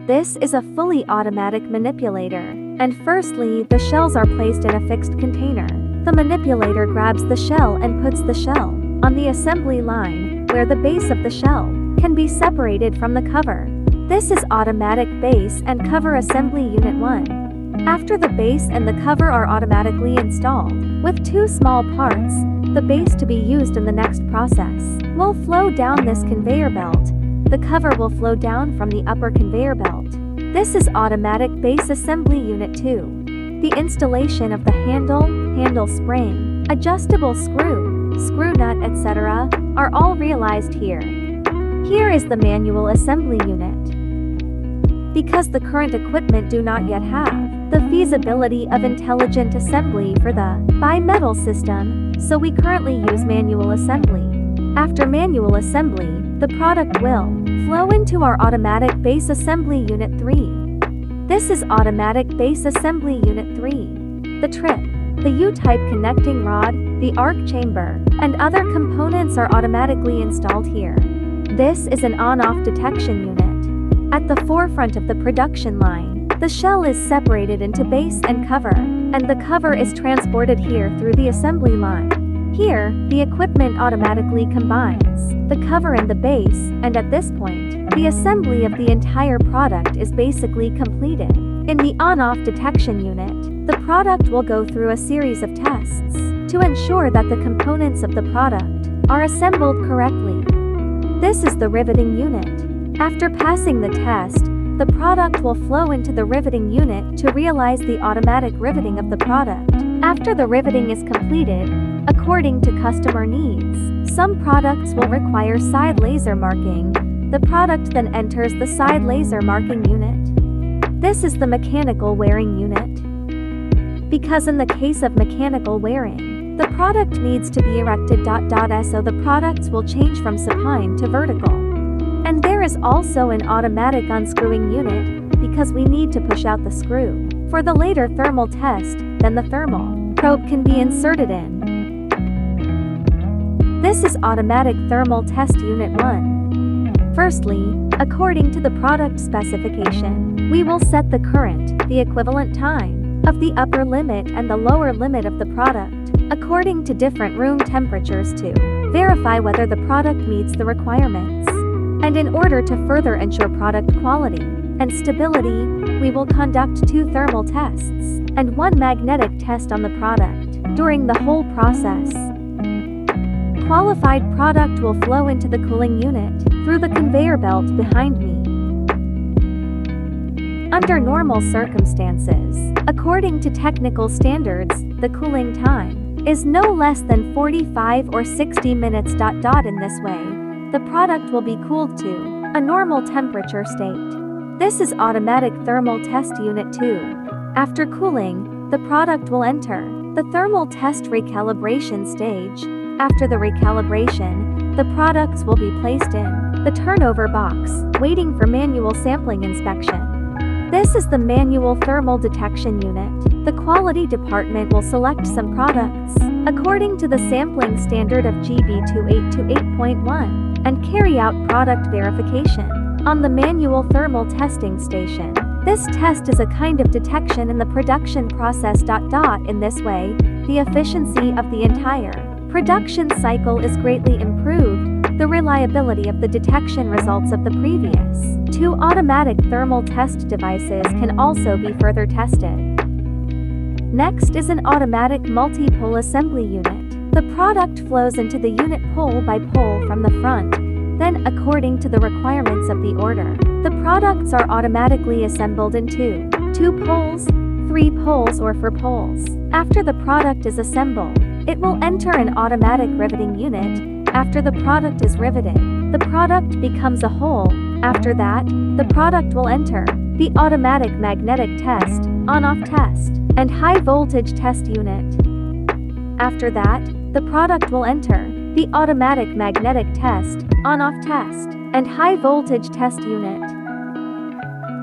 This is a fully automatic manipulator, and firstly, the shells are placed in a fixed container. The manipulator grabs the shell and puts the shell on the assembly line, where the base of the shell can be separated from the cover. This is automatic base and cover assembly unit 1. After the base and the cover are automatically installed, with 2 small parts, the base to be used in the next process will flow down this conveyor belt. The cover will flow down from the upper conveyor belt. This is automatic base assembly unit 2. The installation of the handle spring, adjustable screw nut, etc. are all realized here. Here is the manual assembly unit. Because the current equipment do not yet have the feasibility of intelligent assembly for the bimetal system, so we currently use manual assembly. After manual assembly, the product will flow into our automatic base assembly unit 3. This is automatic base assembly unit 3. The trip, the U-type connecting rod, the arc chamber, and other components are automatically installed here. This is an on-off detection unit. At the forefront of the production line, the shell is separated into base and cover, and the cover is transported here through the assembly line. Here, the equipment automatically combines the cover and the base, and at this point, the assembly of the entire product is basically completed. In the on-off detection unit, the product will go through a series of tests to ensure that the components of the product are assembled correctly. This is the riveting unit. After passing the test, the product will flow into the riveting unit to realize the automatic riveting of the product. After the riveting is completed, according to customer needs, some products will require side laser marking. The product then enters the side laser marking unit. This is the mechanical wearing unit. Because in the case of mechanical wearing, the product needs to be erected. So the products will change from supine to vertical. And there is also an automatic unscrewing unit, because we need to push out the screw. For the later thermal test, then the thermal probe can be inserted in. This is automatic thermal test unit 1. Firstly, according to the product specification, we will set the current, the equivalent time, of the upper limit and the lower limit of the product, according to different room temperatures to verify whether the product meets the requirements. And in order to further ensure product quality and stability, we will conduct 2 thermal tests and 1 magnetic test on the product during the whole process. Qualified product will flow into the cooling unit through the conveyor belt behind me. Under normal circumstances, according to technical standards, the cooling time is no less than 45 or 60 minutes. In this way, the product will be cooled to a normal temperature state. This is automatic thermal test unit 2. After cooling, the product will enter the thermal test recalibration stage. After the recalibration, the products will be placed in the turnover box, waiting for manual sampling inspection. This is the manual thermal detection unit. The quality department will select some products according to the sampling standard of GB 2828.1 and carry out product verification on the manual thermal testing station. This test is a kind of detection in the production process. In this way, the efficiency of the entire production cycle is greatly improved. The reliability of the detection results of the previous 2 automatic thermal test devices can also be further tested. Next is an automatic multi-pole assembly unit. The product flows into the unit pole by pole from the front. Then, according to the requirements of the order, the products are automatically assembled into 2 poles, 3 poles, or 4 poles. After the product is assembled, it will enter an automatic riveting unit. After the product is riveted, the product becomes a hole. After that, the product will enter the automatic magnetic test, on-off test, and high voltage test unit. After that, the product will enter the automatic magnetic test, on-off test, and high voltage test unit.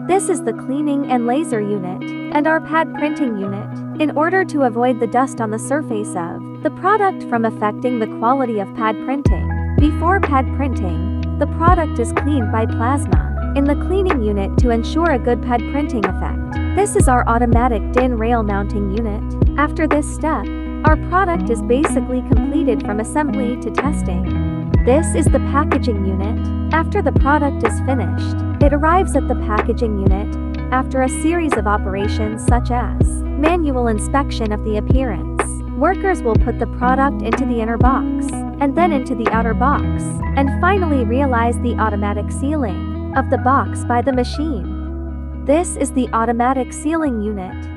This is the cleaning and laser unit, and our pad printing unit, in order to avoid the dust on the surface of the product from affecting the quality of pad printing. Before pad printing, the product is cleaned by plasma. in the cleaning unit to ensure a good pad printing effect. This is our automatic DIN rail mounting unit. After this step, our product is basically completed from assembly to testing. This is the packaging unit. After the product is finished, it arrives at the packaging unit after a series of operations such as manual inspection of the appearance. Workers will put the product into the inner box, and then into the outer box, and finally realize the automatic sealing of the box by the machine. This is the automatic sealing unit.